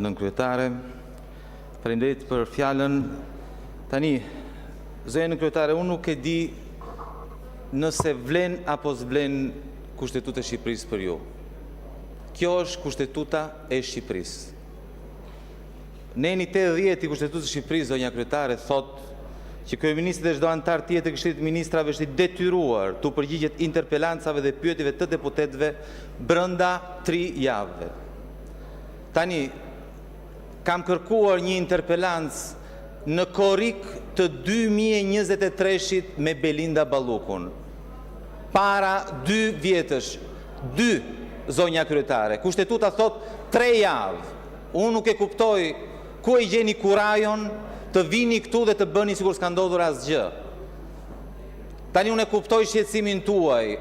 Nën kryetare, faleminderit për fjalën. Tani, zonja nën kryetare, unë nuk e di nëse vlen apo s'vlen Kushtetuta e Shqipërisë për ju. Kjo është Kushtetuta e Shqipërisë. Neni 80 i Kushtetutës së Shqipërisë, zonja kryetare, thotë që kryeministri dhe çdo antar tjetër i Këshillit të Ministrave është i detyruar të përgjigjet interpelancave dhe pyetjeve të deputetëve brenda 3 javëve. Tani, kam kërkuar një interpelancë në korrik të 2023-shit me Belinda Ballukun. Para 2 vjetësh, 2 zonja kryetare. Kushtetuta thot 3 javë. Unë nuk e kuptoj ku e gjeni kurajon të vini këtu dhe të bëni sikur s'ka ndodhur asgjë. Tani unë e kuptoj shqetësimin tuaj.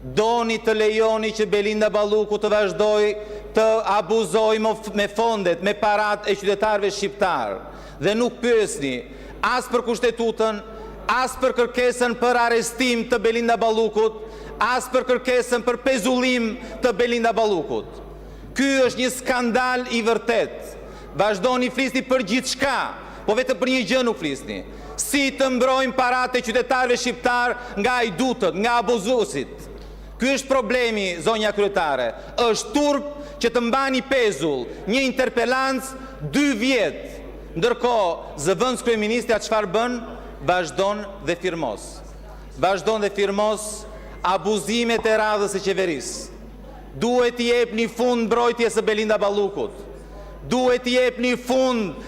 Doni të lejoni që Belinda Balluku të vazhdoj të abuzoj me fondet, me parat e qytetarëve shqiptar. Dhe nuk pyesni as për Kushtetutën, as për kërkesën për arrestim të Belinda Ballukut, as për kërkesën për pezullim të Belinda Ballukut. Ky është një skandal i vërtet. Vazhdoni flisni për gjithçka, po vetëm për një gjë nuk flisni. Si të mbrojmë parat e qytetarëve shqiptar nga ajdutët, nga abuzuesit. Ky është problemi, zonja kryetare. Është turp që të mbani pezull një interpelancë 2 vjet. Ndërkohë, zëvendës kryeministri çfarë bën? Vazhdon dhe firmos. Vazhdon dhe firmos abuzimet e radhës së qeverisë. Duhet t'i jepni fund mbrojtjes së Belinda Ballukut. Duhet t'i jepni fund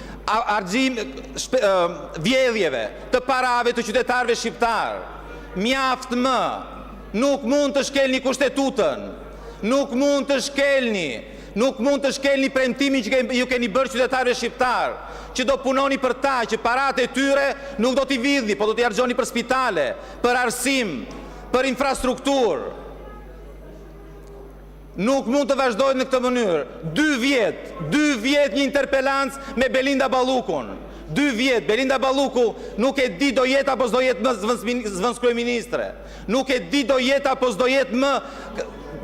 vjedhjeve të parave të qytetarëve shqiptar. Mjaft më. Nuk mund të shkelni Kushtetutën. Nuk mund të shkelni premtimin që ju keni bërë qytetarëve shqiptar, që do punoni për ta, që paratë e tyre nuk do t'i vidhni, po do t'i harxhoni për spitale, për arsim, për infrastrukturë. Nuk mund të vazhdojnë në këtë mënyrë. 2 vjet një interpelancë me Belinda Ballukun. 2 vjet, Belinda Balluku nuk e di do jetë apo s'do jetë më zëvendës kryeministre. Nuk e di do jetë apo s'do jetë më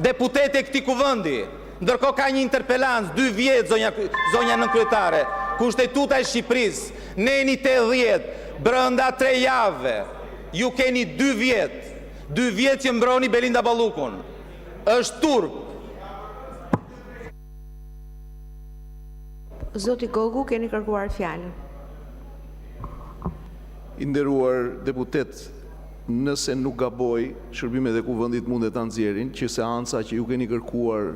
deputete e këtij kuvendi. Ndërkohë ka një interpelancë 2 vjet, zonja nën kryetare. Kushtetuta e Shqipërisë, neni 80, brenda 3 javëve. Ju keni 2 vjet. 2 vjet që mbroni Belinda Ballukun. Është turp. Zoti Gogu, keni kërkuar fjalën. I nderuar deputet, nëse nuk gaboj, shërbimet e kuvendit mundet ta nxjerrin që seanca që ju keni kërkuar,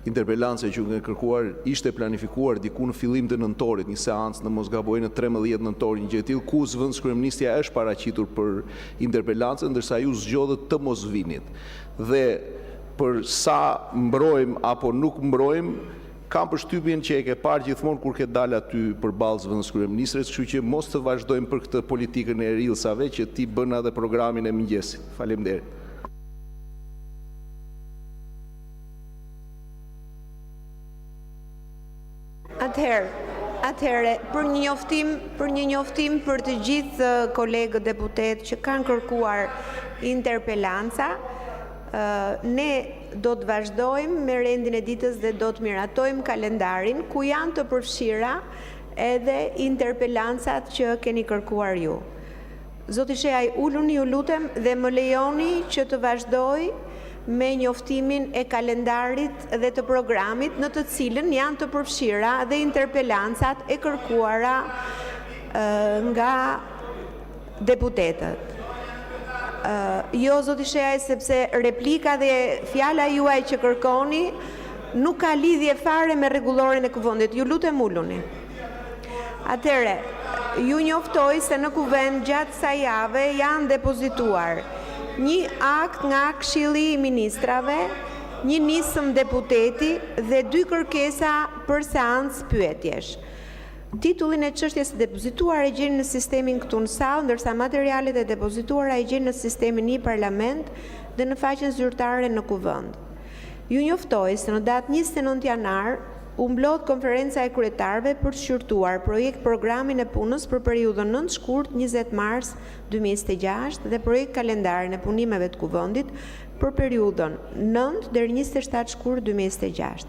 interpelancë që ju keni kërkuar, ishte planifikuar diku në fillim të nëntorit, një seancë në mos gaboj në 13 nëntor, një gjë e tillë ku zëvendës kryeministja është paraqitur për interpelancën, ndërsa ju zgjodhët të mos vinit. Dhe për sa mbrojmë apo nuk mbrojmë, kam përshtypjen që e ke parë gjithmonë kur ke dalë aty përballë zëvendës kryeministres, kështu që mos të vazhdojmë për këtë politikën e rrillsave që ti bën edhe programin e mëngjesit. Faleminderit. Atëherë, për një njoftim për të gjithë kolegët deputet që kanë kërkuar interpelanca, ne do të vazhdojmë me rendin e ditës dhe do të miratojmë kalendarin ku janë të përfshira edhe interpelancat që keni kërkuar ju. Zoti Sheaj, uluni ju lutem dhe më lejoni që të vazhdoj me njoftimin e kalendarit dhe të programit në të cilën janë të përfshira dhe interpelancat e kërkuara nga deputetët. Jo, zoti Sheaj, sepse replika dhe fjala juaj që kërkoni nuk ka lidhje fare me rregulloren e kuvendit. Ju lutem uluni. Atëre, ju njoftoj se në kuvend gjatë kësaj jave janë depozituar një akt nga Këshilli i Ministrave, një nisëm deputeti dhe 2 kërkesa për seancë pyetjesh. Titullin e çështjes së depozituar e gjeni në sistemin këtu në sallë, ndërsa materialet e depozituara e gjeni në sistemin i parlament dhe në faqen zyrtare në kuvend. Ju njoftoj se në datë 29 janar u mblodh konferenca e kryetarëve për të shqyrtuar projekt programin e punës për periudhën 9 shkurt 20 mars 2026 dhe projekt kalendarin e punimeve të kuvendit për periudhën 9 deri 27 shkurt 2026.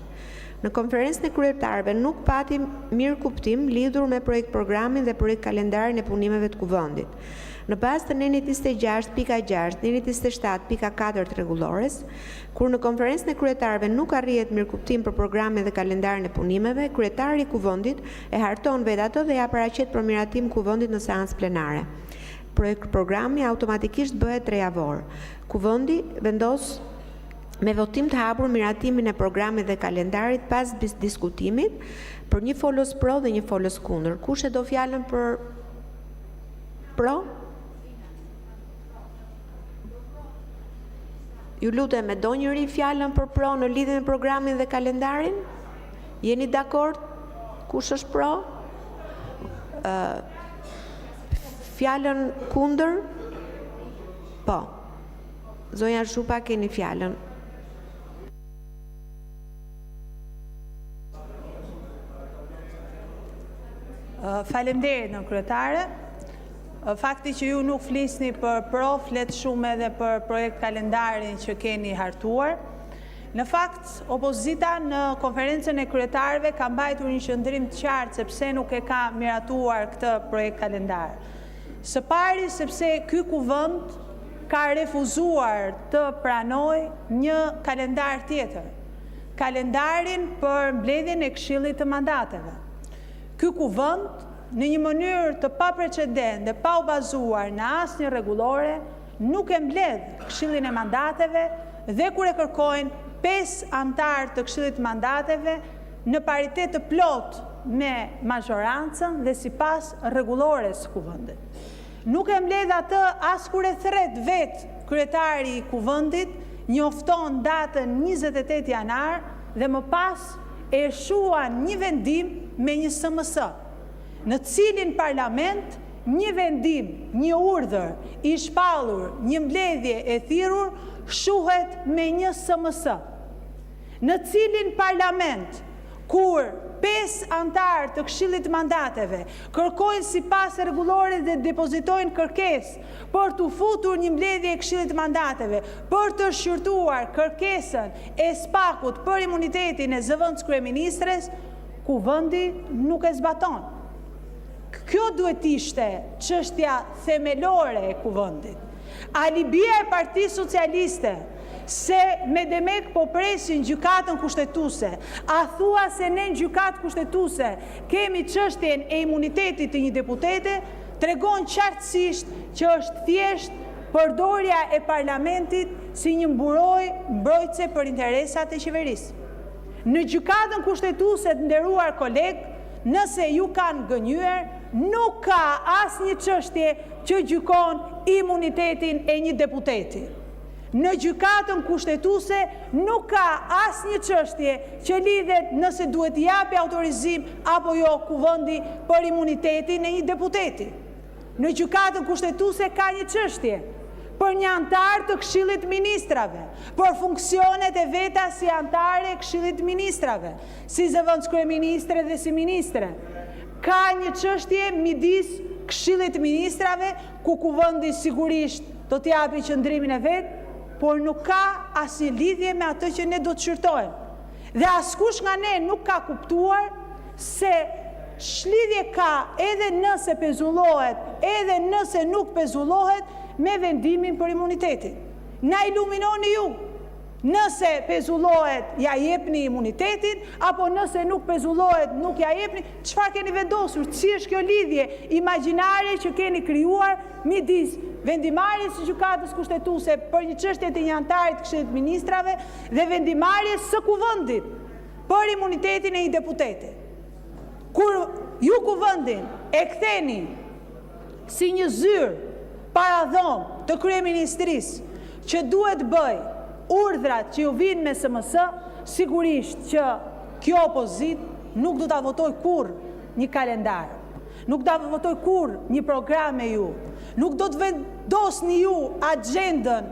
Në konferencën e kryetarëve nuk pati mirë kuptim lidhur me projekt programin dhe projekt kalendarin e punimeve të kuvendit. Në bazë të nenit 26.6, nenit 27.4 të rregullores, kur në konferencën e kryetarëve nuk arrihet mirëkuptim për programin dhe kalendarin e punimeve, kryetari i kuvendit e harton vetë ato dhe ja paraqet për miratim kuvendit në seancë plenare. Programi automatikisht bëhet 3 javor. Kuvendi vendos me votim të hapur miratimin e programit dhe kalendarit pas diskutimit për një folës pro dhe një folës kundër. Kush e do fjalën për pro? Ju lutem, e do njëri fjalën për pro në lidhje me programin dhe kalendarin? Jeni dakord? Kush është pro? Fjalën kundër? Po. Zonja Zhupa, keni fjalën. Faleminderit në kryetare. Fakti që ju nuk flisni për pro, flet shumë edhe për projekt kalendarin që keni hartuar. Në fakt, opozita në konferencën e kryetarëve ka mbajtur një qëndrim të qartë sepse nuk e ka miratuar këtë projekt kalendar. Së pari sepse ky kuvend ka refuzuar të pranoj një kalendar tjetër, kalendarin për mbledhjen e Këshillit të Mandateve. Ky kuvend në një mënyrë të paprecedent dhe pa u bazuar në asnjë rregullore, nuk e mbledh Këshillin e Mandateve dhe kur e kërkojnë 5 antar të Këshillit të Mandateve në paritet të plot me majorancën dhe sipas rregullores së kuvendit. Nuk e mbledh atë as kur e thret vetë kryetari i kuvendit, njofton datën 28 janar dhe më pas e shuan një vendim me një SMS, në cilin parlament një vendim, një urdhër i shpallur, një mbledhje e thirrur shuhet me një SMS, në cilin parlament kur 5 antar të Këshillit të Mandateve kërkojnë sipas rregullores dhe depozitojnë kërkesë për të futur një mbledhje e Këshillit të Mandateve, për të shqyrtuar kërkesën e SPAK-ut për imunitetin e zëvendës kryeministres, kuvendi nuk e zbaton. Kjo duhet ishte çështja themelore e kuvendit. Alibia e Partisë Socialiste se me demek po presin gjykatën kushtetuese, a thua se ne në gjykatë kushtetuese kemi çështjen e imunitetit të një deputete, tregon qartësisht që është thjesht përdorja e parlamentit si një mbrojtëse për interesat e qeverisë. Në gjykatën kushtetuese, të nderuar kolegë, nëse ju kanë gënjyer, nuk ka asnjë çështje që gjykon imunitetin e një deputeti. Në gjykatën kushtetuese nuk ka asnjë çështje që lidhet nëse duhet japi autorizim apo jo kuvendi për imunitetin e një deputeti. Në gjykatën kushtetuese ka një çështje për një antar të Këshillit të Ministrave, për funksionet e veta si antare e Këshillit të Ministrave, si zëvendës kryeministre dhe si ministre. Ka një çështje midis Këshillit të Ministrave, ku kuvendi sigurisht do të japi qëndrimin e vet, por nuk ka asnjë lidhje me atë që ne do të shqyrtojmë. Dhe askush nga ne nuk ka kuptuar se shlidhje ka edhe nëse pezullohet, edhe nëse nuk pezullohet me vendimin për imunitetin. Na iluminoni ju. Nëse pezullohet, ja jepni imunitetin, apo nëse nuk pezullohet, nuk ja jepni, çfarë keni vendosur? Si është kjo lidhje imagjinare që keni krijuar midis vendimarrjes së gjykatës kushtetuese për një çështje të një antari të Këshillit të Ministrave dhe vendimarrjes së kuvendit për imunitetin e një deputeti. Kur ju kuvendin e ktheni si një zyrë paradhon të kryeministrisë që duhet bëj urdhrat që ju vinë me SMS, sigurisht që kjo opozit nuk do ta votoj kurrë një kalendar, nuk do ta votoj kurrë një program me ju, nuk do të vendosni ju agjendën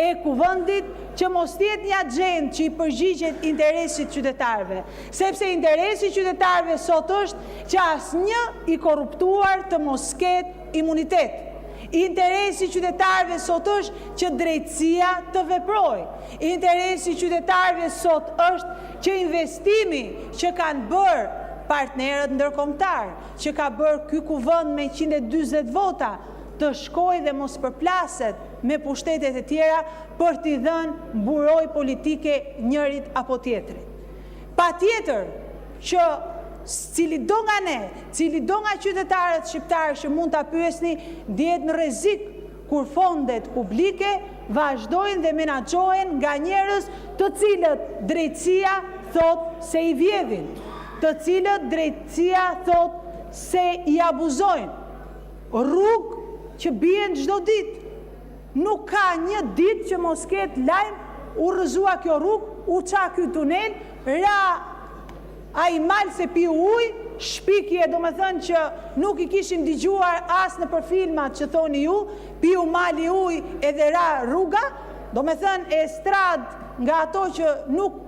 e kuvendit që mos jetë një agjendë që i përgjigjet interesit qytetarëve, sepse interesi qytetarëve sot është që asnjë i korruptuar të mos ketë imunitet. Interesi qytetarëve sot është që drejtësia të veprojë. Interesi qytetarëve sot është që investimi që kanë bërë partnerët ndërkombëtar, që ka bërë ky kuvend me 140 vota, të shkojë dhe mos përplaset me pushtetet e tjera për t'i dhënë mburoj politike njërit apo tjetrit. Patjetër që cili do nga ne, cili do nga qytetarët shqiptarë që mund t'a pyesni, dihet në rrezik kur fondet publike vazhdojnë dhe menaxhohen nga njerëz të cilët drejtësia thot se i vjedhin, të cilët drejtësia thot se i abuzojnë. Rrugë që bien çdo ditë. Nuk ka një ditë që mos ketë lajm, u rrëzua kjo rrugë, u qa ky tunel, ra ai mal se piu ujë, shpikje, do me thënë që nuk i kishim dëgjuar as në për filmat që thoni ju, piu mali ujë edhe ra rruga, do me thënë e strad nga ato që nuk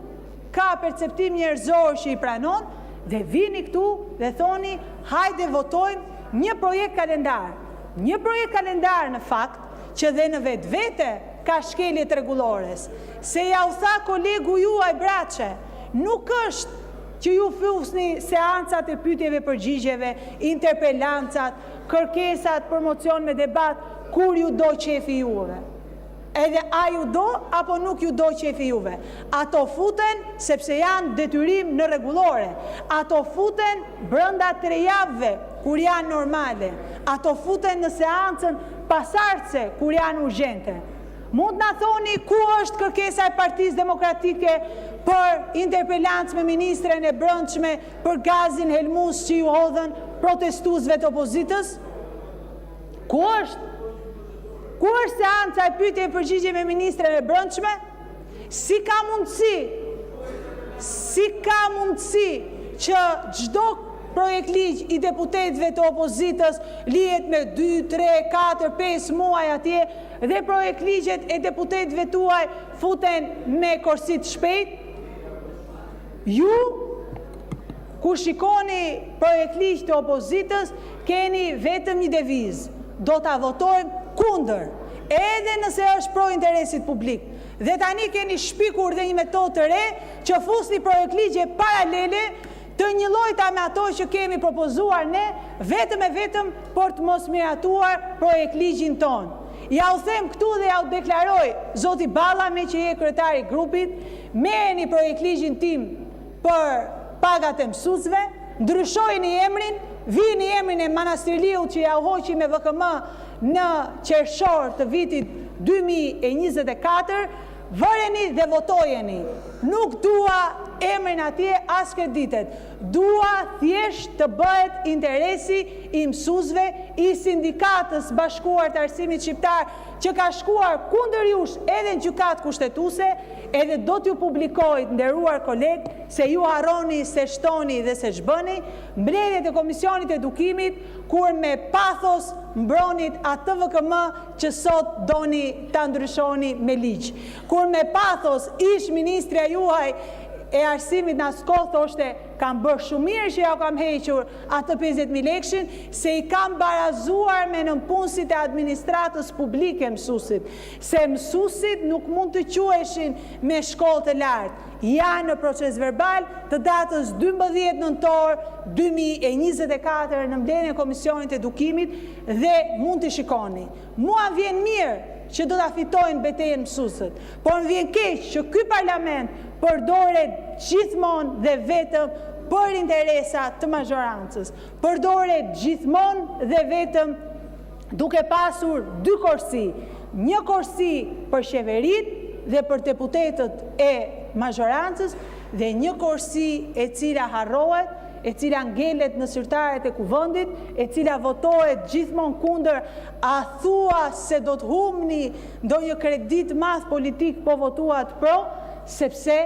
ka perceptim njerëzor që i pranon, dhe vini këtu dhe thoni, hajde votojmë një projekt kalendar. Një projekt kalendar në fakt që dhe në vetë vete ka shkeljet rregullores. Se ja u tha kolegu juaj Braçe, nuk është që ju fusni seancat e pyetjeve përgjigjeve, interpelancat, kërkesat për mocion me debat, kur ju do qefi juve. Edhe a ju do apo nuk ju do qefi juve. Ato futen sepse janë detyrim në rregullore. Ato futen brenda 3 javëve kur janë normale. Ato futen në seancën pasardhëse kur janë urgjente. Mund na thoni ku është kërkesa e Partisë Demokratike për interpelancë me ministren e brendshme për gazin helmus që ju hodhën protestuesve të opozitës? Ku është? Ku është seanca e pyetje e përgjigje me ministren e brendshme? Si ka mundësi që çdo projekt ligj i deputetëve të opozitës lihet me 2, 3, 4, 5 muaj atje dhe projekt ligjet e deputetëve tuaj futen me korsit shpejt? Ju, ku shikoni projekt ligj të opozitës, keni vetëm një devizë. Do ta votojmë kundër, edhe nëse është pro interesit publik. Dhe tani keni shpikur dhe një metodë të re që fusni projekt ligje paralele të një llojta me ato që kemi propozuar ne, vetëm e vetëm për të mos miratuar projekt ligjin ton. Ja u them këtu dhe ja u deklaroj zoti Balla, me që je kryetari i grupit, merrni projekt ligjin tim për pagat e mësuesve, ndryshojini emrin, vini emrin e Manastirliut që ja u hoqi me VKM në qershor të vitit 2024, vëreni dhe votojeni. Nuk dua emrin atje as kreditet. Dua thjesht të bëhet interesi i mësuesve, i sindikatës bashkuar të arsimit shqiptar që ka shkuar kundër jush edhe në gjykatë kushtetuese, edhe do t'ju publikoj, nderuar koleg, se ju harroni, se shtoni dhe se ç'bëni, mbledhjet e Komisionit të Edukimit, kur me pathos mbronit atë VKM që sot doni ta ndryshoni me ligj. Kur me pathos ish ministrja juaj e arsimit në asko thoshte, kam bërë shumë mirë që ja kam hequr atë 50.000 lekshin, se i kam barazuar me nënpunësit e administratës publike mësuesit, se mësuesit nuk mund të quheshin me shkollë të lartë. Janë në proces verbal të datës 12 nëntor 2024 në mbledhjen e Komisionit të Edukimit dhe mund të shikoni. Mua vjen mirë që do ta fitojnë betejën mësuesët, por më vjen keq që ky parlament përdoret gjithmonë dhe vetëm për interesa të majorancës, përdoret gjithmonë dhe vetëm duke pasur 2 korsi, një korsi për qeveritë dhe për deputetët e majorancës dhe një korsi e cila harrohet, e cila ngelet në zyrtarët e kuvendit, e cila votohet gjithmonë kundër. A thua se do të humni ndonjë kredit madh politik po votuat pro, sepse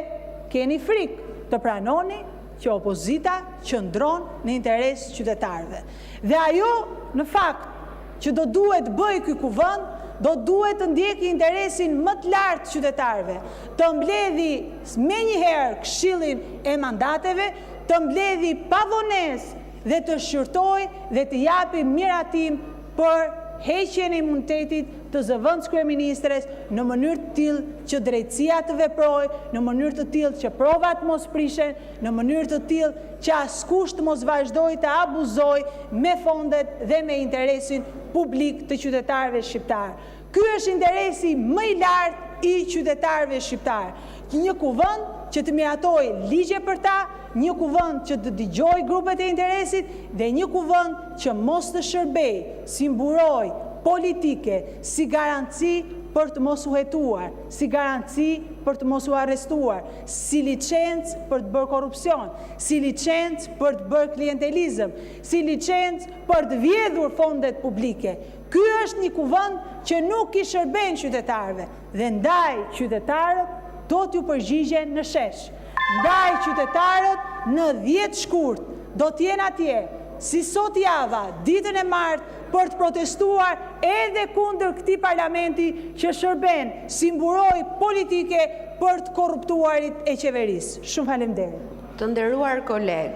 keni frikë të pranoni që opozita qëndron në interes qytetarëve. Dhe ajo në fakt që do duhet bëj ky kuvend, do duhet të ndjeki interesin më të lartë qytetarëve, të mbledhi me njëherë këshillin e mandateve, të mbledhi pavonesë dhe të shqyrtoj dhe të japi miratim për heqjen e imunitetit të zëvendës kryeministres në mënyrë të tillë që drejtësia të veprojë, në mënyrë të tillë që provat mos prishen, në mënyrë të tillë që askush të mos vazhdojë të abuzojë me fondet dhe me interesin publik të qytetarëve shqiptarë. Ky është interesi më i lartë i qytetarëve shqiptarë. Një kuvend që të miratojë ligje për ta, një kuvend që të dëgjojë grupet e interesit dhe një kuvend që mos të shërbejë si mburoj politike, si garanci për të mos u hetuar, si garanci për të mos u arrestuar, si licencë për të bërë korrupsion, si licencë për të bërë klientelizëm, si licencë për të vjedhur fondet publike. Ky është një kuvend që nuk i shërben qytetarëve dhe ndaj qytetarët do t'ju përgjigjen në shesh. Ndaj qytetarët në 10 shkurt do t'jen atje, si sot java, ditën e martë, për të protestuar edhe kundër këtij parlamenti që shërben si mburoj politike për të korruptuarit e qeverisë. Shumë faleminderit. Të nderuar koleg,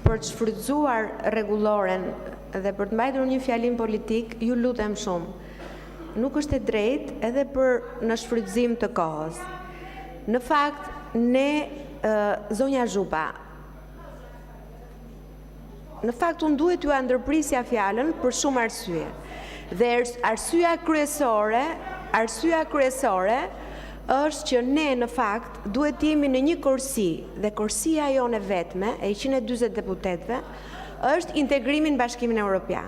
për të shfrytzuar rregulloren dhe për të mbajtur një fjalim politik, ju lutem shumë. Nuk është e drejtë edhe për në shfrytëzim të kohës. Në fakt, zonja Zhupa, në fakt unë duhet ju ndërprisja fjalën për shumë arsye. Dhe arsyeja kryesore është që ne në fakt duhet jemi në një kursi dhe kursia jone vetme e 140 deputetëve është integrimi në Bashkimin Evropian.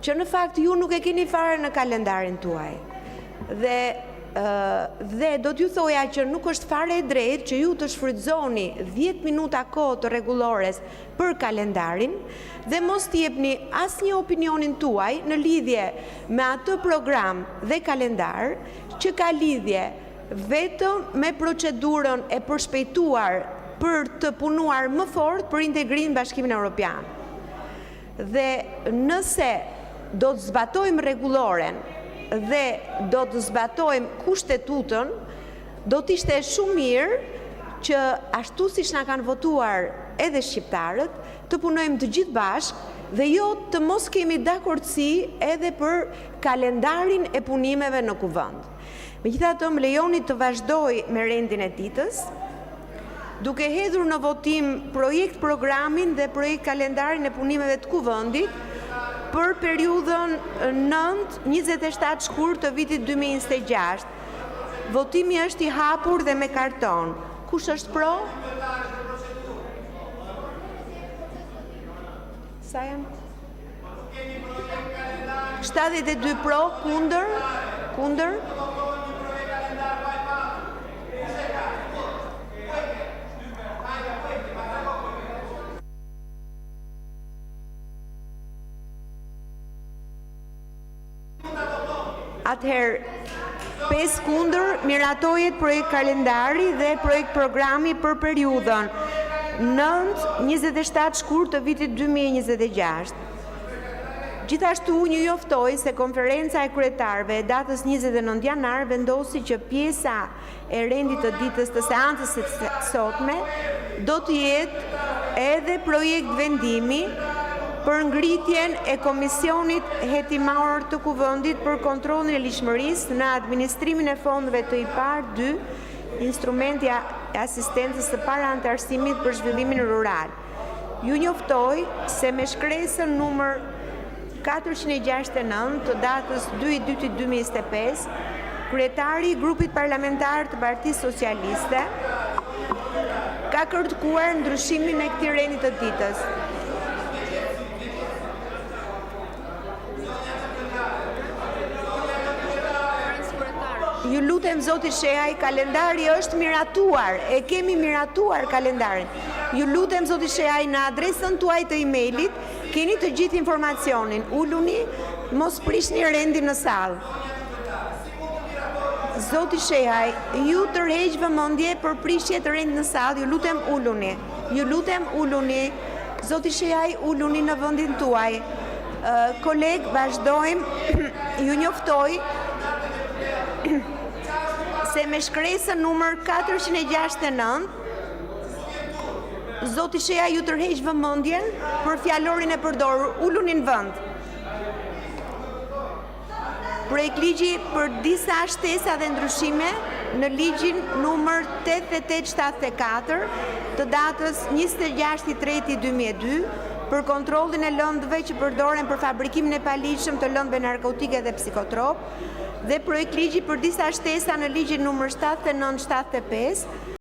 Që në fakt ju nuk e keni fare në kalendarin tuaj. Dhe do t'ju thoja që nuk është fare e drejtë që ju të shfrytëzoni 10 minuta kohë të rregullores për kalendarin dhe mos t'jepni asnjë opinionin tuaj në lidhje me atë program dhe kalendar që ka lidhje vetëm me procedurën e përshpejtuar për të punuar më fort për integrimin në Bashkimin Evropian. Dhe nëse do të zbatojmë rregulloren dhe do të zbatojmë kushtetutën, do t'ishte shumë mirë që ashtu siç na kanë votuar edhe shqiptarët, të punojmë të gjithë bashkë dhe jo të mos kemi dakordsi edhe për kalendarin e punimeve në kuvend. Megjithatë, më lejoni të vazhdoj me rendin e ditës, duke hedhur në votim projekt programin dhe projekt kalendarin e punimeve të kuvendit për periudhën 9-27 shkurt të vitit 2026. Votimi është i hapur dhe me karton. Kush është pro? Sa janë? 72 pro, kundër? Atëherë, 5 kundër, miratohet projekt kalendari dhe projekt programi për periudhën 9-27 shkurt të vitit 2026. Gjithashtu një joftoj se konferenca e kryetarëve e datës 29 janar vendosi që pjesa e rendit të ditës të seancës së sotme do të jetë edhe projekt vendimi për ngritjen e Komisionit Hetimor të Kuvendit për kontrollin e ligjshmërisë në administrimin e fondeve të IPAR 2, instrumenti i asistencës së paraantarësimit për zhvillimin rural. Ju njoftoj se me shkresën numër 469 të datës 2/2/2025, kryetari i grupit parlamentar të Partisë Socialiste ka kërkuar ndryshimin e këtij rendi të ditës. Ju lutem zoti Shehaj, kalendari është miratuar, e kemi miratuar kalendarin. Ju lutem zoti Shehaj, në adresën tuaj të emailit keni të gjithë informacionin. Uluni, mos prishni rendin në sallë. Zoti Shehaj, ju tërheq vëmendje për prishje të rendit në sallë, ju lutem uluni. Ju lutem uluni. Zoti Shehaj, uluni në vendin tuaj. Koleg, vazhdojmë. Ju njoftoj se me shkresën numër 469, zoti Shehaj ju tërheq vëmendjen për fjalorin e përdorur. Uluni në vend. projekt ligji për disa shtesa dhe ndryshime në ligjin numër 8874 të datës 26/3/2002 për kontrollin e lëndëve që përdoren për fabrikimin e paligjshëm të lëndëve narkotike dhe psikotrop dhe projekt ligji për disa shtesa në ligjin numër 7975